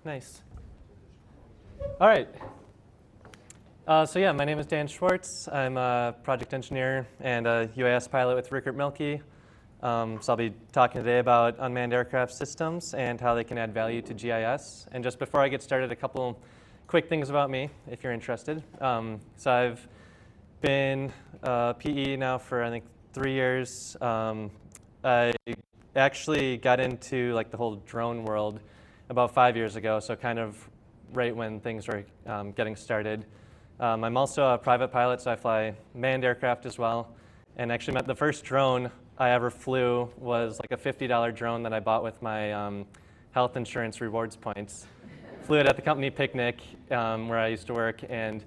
Nice. All right. So yeah, my name is Dan Schwartz. I'm a project engineer and a UAS pilot with Rickert Mielke. So I'll be talking today about unmanned aircraft systems and how they can add value to GIS. And just before I get started, a couple quick things about me, if you're interested. So I've been PE now for I think 3 years. I actually got into like the whole drone world about 5 years ago, so kind of right when things were getting started. I'm also a private pilot, so I fly manned aircraft as well. And actually, the first drone I ever flew was like a $50 drone that I bought with my health insurance rewards points. Flew it at the company picnic where I used to work, and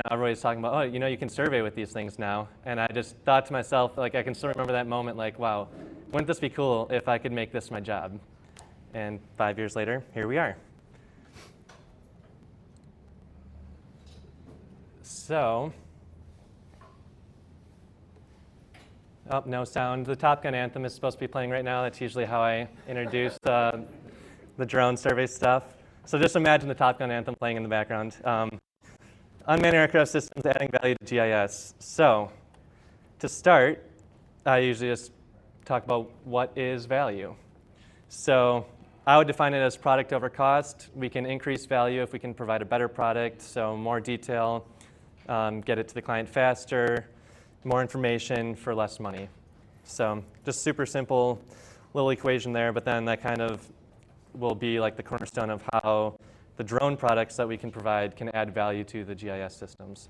everybody's talking about, oh, you can survey with these things now. And I just thought to myself, like, I can still remember that moment, like, wow, wouldn't this be cool if I could make this my job? And 5 years later, here we are. So, oh, no sound. The Top Gun anthem is supposed to be playing right now. That's usually how I introduce the drone survey stuff. So just imagine the Top Gun anthem playing in the background. Unmanned aircraft systems adding value to GIS. So, to start, I usually just talk about what is value. So, I would define it as product over cost. We can increase value if we can provide a better product, so more detail, get it to the client faster, more information for less money. So just super simple little equation there, but then that kind of will be like the cornerstone of how the drone products that we can provide can add value to the GIS systems.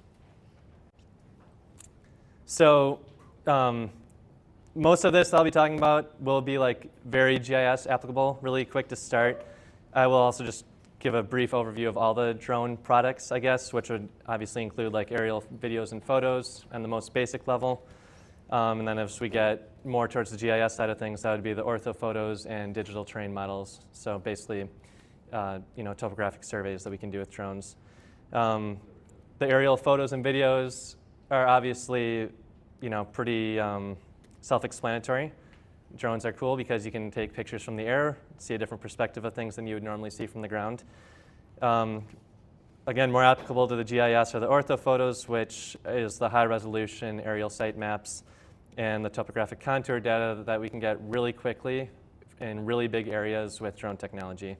So most of this I'll be talking about will be like very GIS applicable, really quick to start. I will also just give a brief overview of all the drone products, I guess, which would obviously include like aerial videos and photos on the most basic level. And then as we get more towards the GIS side of things, that would be the ortho photos and digital terrain models. So basically, topographic surveys that we can do with drones. The aerial photos and videos are obviously, pretty self-explanatory. Drones are cool because you can take pictures from the air, see a different perspective of things than you would normally see from the ground. Again, more applicable to the GIS are the ortho photos, which is the high-resolution aerial site maps and the topographic contour data that we can get really quickly in really big areas with drone technology.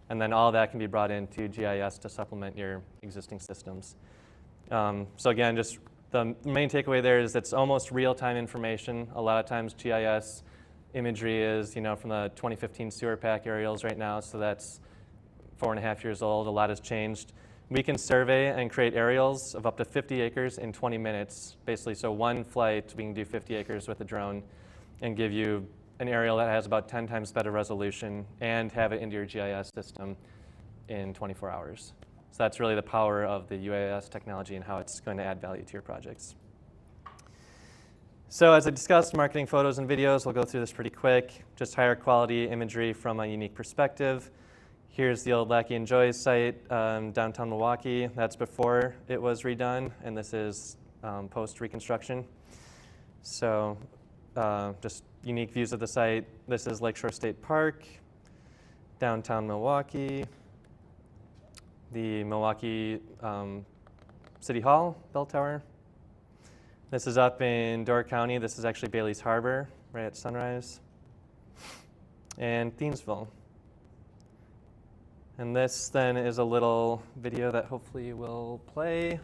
And then all that can be brought into GIS to supplement your existing systems. So again, just the main takeaway there is it's almost real-time information. A lot of times GIS imagery is, from the 2015 sewer pack aerials right now, so that's 4.5 years old. A lot has changed. We can survey and create aerials of up to 50 acres in 20 minutes, basically. So one flight, we can do 50 acres with a drone and give you an aerial that has about 10 times better resolution and have it into your GIS system in 24 hours. So that's really the power of the UAS technology and how it's going to add value to your projects. So as I discussed, marketing photos and videos, we'll go through this pretty quick. Just higher quality imagery from a unique perspective. Here's the old Lackey and Joy's site, downtown Milwaukee. That's before it was redone, and this is post-reconstruction. So just unique views of the site. This is Lakeshore State Park, downtown Milwaukee. The Milwaukee City Hall, bell tower. This is up in Door County. This is actually Bailey's Harbor, right at sunrise. And Thiensville. And this then is a little video that hopefully will play.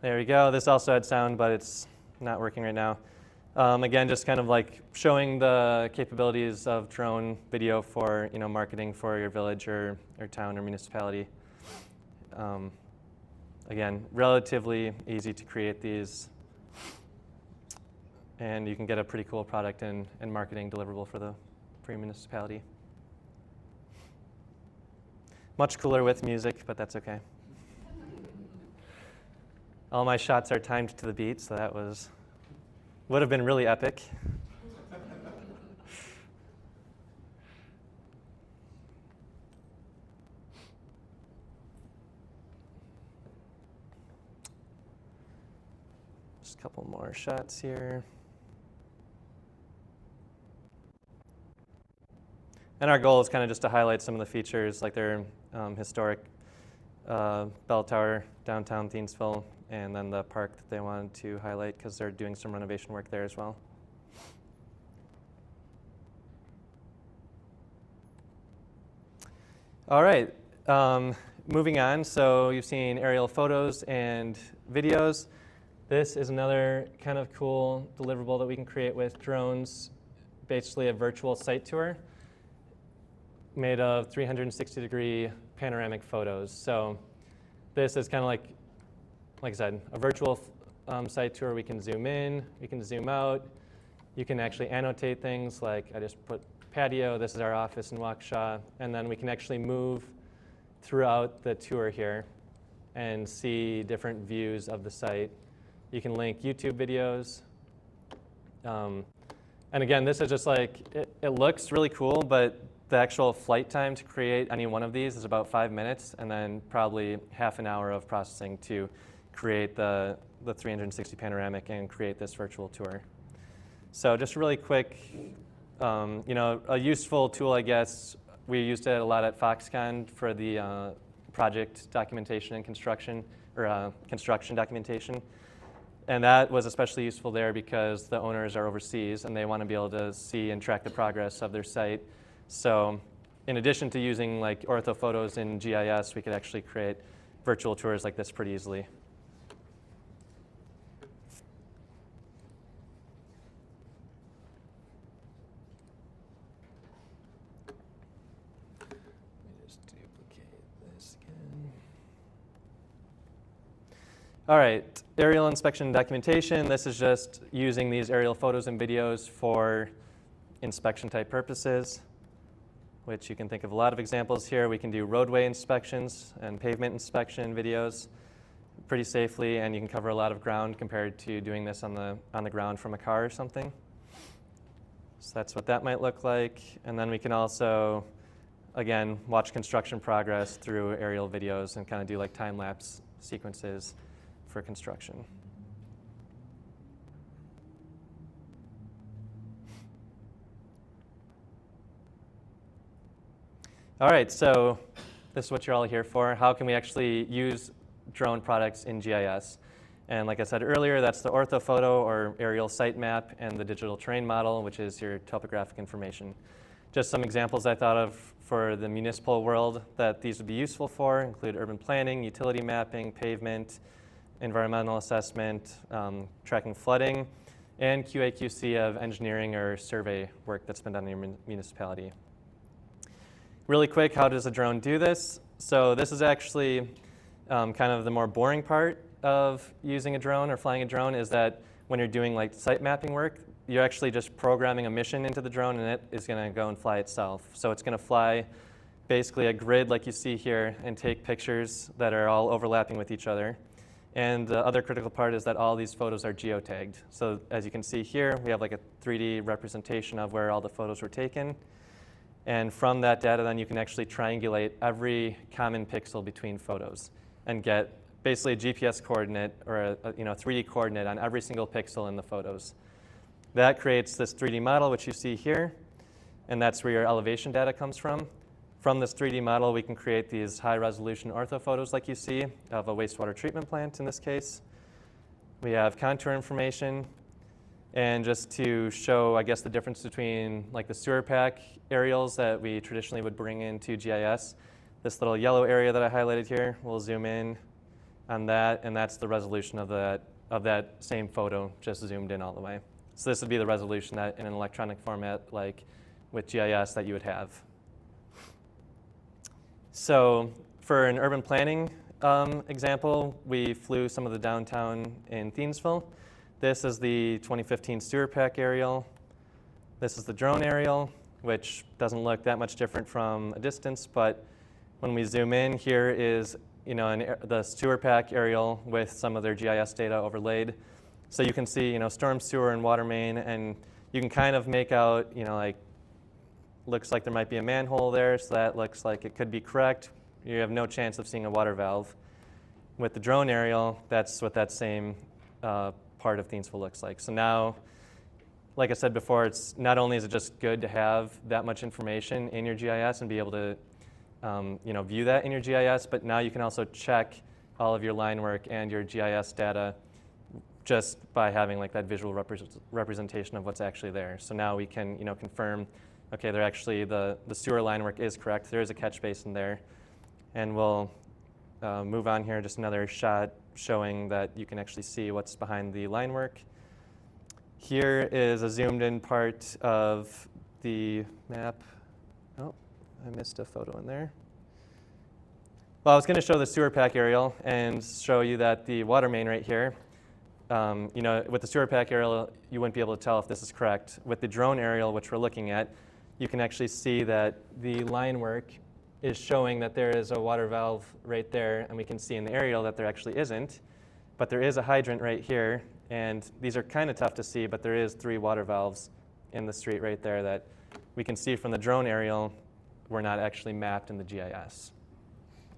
There we go. This also had sound, but it's not working right now. Again, just kind of like showing the capabilities of drone video for marketing for your village or town or municipality. Again, relatively easy to create these, and you can get a pretty cool product and marketing deliverable for your municipality. Much cooler with music, but that's okay. All my shots are timed to the beat, so that would have been really epic. Just a couple more shots here. And our goal is kind of just to highlight some of the features, like their historic bell tower downtown Thiensville, and then the park that they wanted to highlight because they're doing some renovation work there as well. All right, moving on. So you've seen aerial photos and videos. This is another kind of cool deliverable that we can create with drones, basically a virtual site tour made of 360-degree panoramic photos. So this is kind of like I said, a virtual site tour. We can zoom in, we can zoom out. You can actually annotate things like I just put patio, this is our office in Waukesha, and then we can actually move throughout the tour here and see different views of the site. You can link YouTube videos. And again, this is just like, it looks really cool, but the actual flight time to create any one of these is about 5 minutes, and then probably half an hour of processing to create the 360 panoramic and create this virtual tour. So just really quick, a useful tool, I guess, we used it a lot at Foxconn for the project documentation and construction, or construction documentation. And that was especially useful there because the owners are overseas and they want to be able to see and track the progress of their site. So in addition to using like ortho photos in GIS, we could actually create virtual tours like this pretty easily. Let me just duplicate this again. All right, aerial inspection and documentation. This is just using these aerial photos and videos for inspection type purposes, which you can think of a lot of examples here. We can do roadway inspections and pavement inspection videos pretty safely, and you can cover a lot of ground compared to doing this on the ground from a car or something. So that's what that might look like. And then we can also, again, watch construction progress through aerial videos and kind of do like time-lapse sequences for construction. All right, so this is what you're all here for. How can we actually use drone products in GIS? And like I said earlier, that's the orthophoto or aerial site map and the digital terrain model, which is your topographic information. Just some examples I thought of for the municipal world that these would be useful for include urban planning, utility mapping, pavement, environmental assessment, tracking flooding, and QA/QC of engineering or survey work that's been done in your municipality. Really quick, how does a drone do this? So this is actually kind of the more boring part of using a drone or flying a drone, is that when you're doing like site mapping work, you're actually just programming a mission into the drone and it is going to go and fly itself. So it's going to fly basically a grid like you see here and take pictures that are all overlapping with each other. And the other critical part is that all these photos are geotagged. So as you can see here, we have like a 3D representation of where all the photos were taken. And from that data, then you can actually triangulate every common pixel between photos and get basically a GPS coordinate or a 3D coordinate on every single pixel in the photos. That creates this 3D model, which you see here, and that's where your elevation data comes from. From this 3D model, we can create these high-resolution orthophotos like you see of a wastewater treatment plant in this case. We have contour information. And just to show, I guess, the difference between like the sewer pack aerials that we traditionally would bring into GIS, this little yellow area that I highlighted here, we'll zoom in on that, and that's the resolution of that same photo, just zoomed in all the way. So this would be the resolution that in an electronic format, like with GIS, that you would have. So for an urban planning example, we flew some of the downtown in Thiensville. This is the 2015 sewer pack aerial. This is the drone aerial, which doesn't look that much different from a distance, but when we zoom in, here is the sewer pack aerial with some of their GIS data overlaid. So you can see storm sewer and water main, and you can kind of make out like looks like there might be a manhole there, so that looks like it could be correct. You have no chance of seeing a water valve. With the drone aerial, that's what that same part of Thiensville looks like. So now, like I said before, it's not only is it just good to have that much information in your GIS and be able to view that in your GIS, but now you can also check all of your line work and your GIS data just by having like that visual representation of what's actually there. So now we can confirm, okay, they're actually the sewer line work is correct. There is a catch basin there, and we'll move on here. Just another shot showing that you can actually see what's behind the line work. Here is a zoomed in part of the map. Oh, I missed a photo in there. Well, I was going to show the sewer pack aerial and show you that the water main right here, with the sewer pack aerial, you wouldn't be able to tell if this is correct. With the drone aerial, which we're looking at, you can actually see that the line work is showing that there is a water valve right there, and we can see in the aerial that there actually isn't. But there is a hydrant right here, and these are kind of tough to see, but there is 3 water valves in the street right there that we can see from the drone aerial were not actually mapped in the GIS.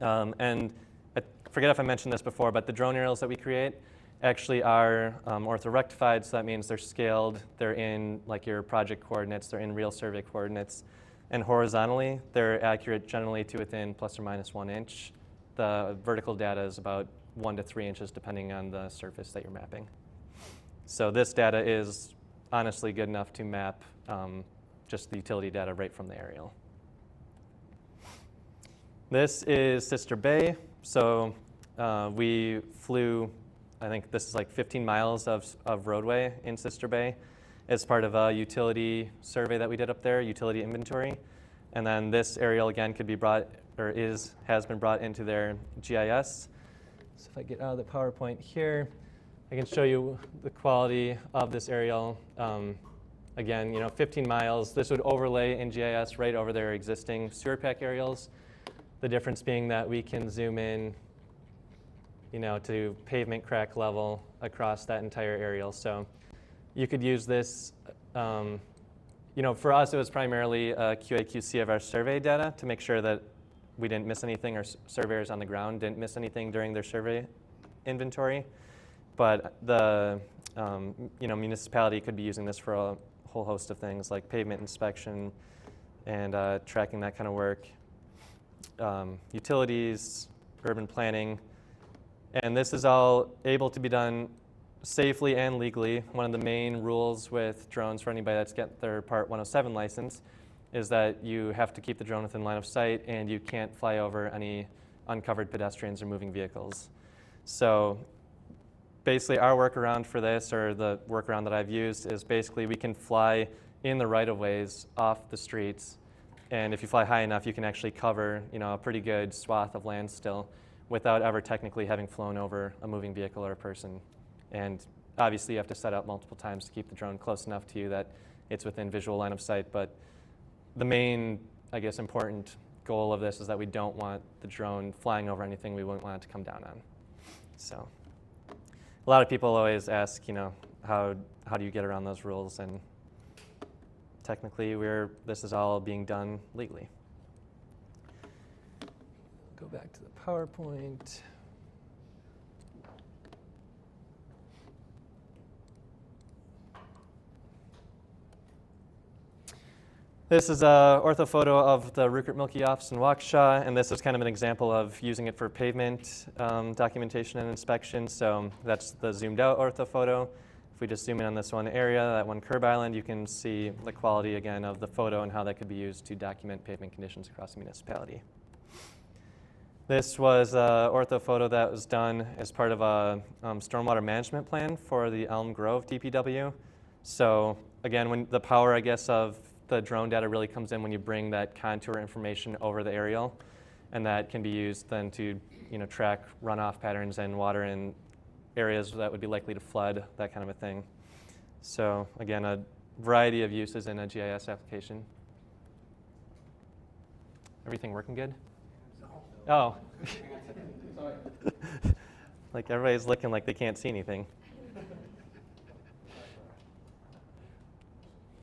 And I forget if I mentioned this before, but the drone aerials that we create actually are orthorectified, so that means they're scaled, they're in like your project coordinates, they're in real survey coordinates, and horizontally, they're accurate generally to within plus or minus 1 inch. The vertical data is about 1 to 3 inches depending on the surface that you're mapping. So this data is honestly good enough to map just the utility data right from the aerial. This is Sister Bay. So we flew, I think this is like 15 miles of roadway in Sister Bay as part of a utility survey that we did up there, utility inventory. And then this aerial again could be brought, or has been brought into their GIS. So if I get out of the PowerPoint here, I can show you the quality of this aerial. Again, 15 miles. This would overlay in GIS right over their existing sewer pack aerials. The difference being that we can zoom in, to pavement crack level across that entire aerial. So you could use this. For us, it was primarily a QA/QC of our survey data to make sure that we didn't miss anything, or surveyors on the ground didn't miss anything during their survey inventory. But the municipality could be using this for a whole host of things like pavement inspection and tracking that kind of work, utilities, urban planning. And this is all able to be done safely and legally. One of the main rules with drones for anybody that's got their Part 107 license is that you have to keep the drone within line of sight and you can't fly over any uncovered pedestrians or moving vehicles. So basically our workaround for this, or the workaround that I've used, is basically we can fly in the right-of-ways off the streets, and if you fly high enough you can actually cover a pretty good swath of land still without ever technically having flown over a moving vehicle or a person. And obviously you have to set up multiple times to keep the drone close enough to you that it's within visual line of sight, but the main, important goal of this is that we don't want the drone flying over anything we wouldn't want it to come down on. So a lot of people always ask, how do you get around those rules? And technically this is all being done legally. Go back to the PowerPoint. This is an orthophoto of the Rupert Milky office in Waukesha, and this is kind of an example of using it for pavement documentation and inspection. So that's the zoomed out orthophoto. If we just zoom in on this one area, that one curb island, you can see the quality again of the photo and how that could be used to document pavement conditions across the municipality. This was an orthophoto that was done as part of a stormwater management plan for the Elm Grove DPW. So again, when the power, of the drone data really comes in when you bring that contour information over the aerial, and that can be used then to track runoff patterns and water in areas that would be likely to flood, that kind of a thing. So again, a variety of uses in a GIS application. Everything working good? Oh. Like everybody's looking like they can't see anything.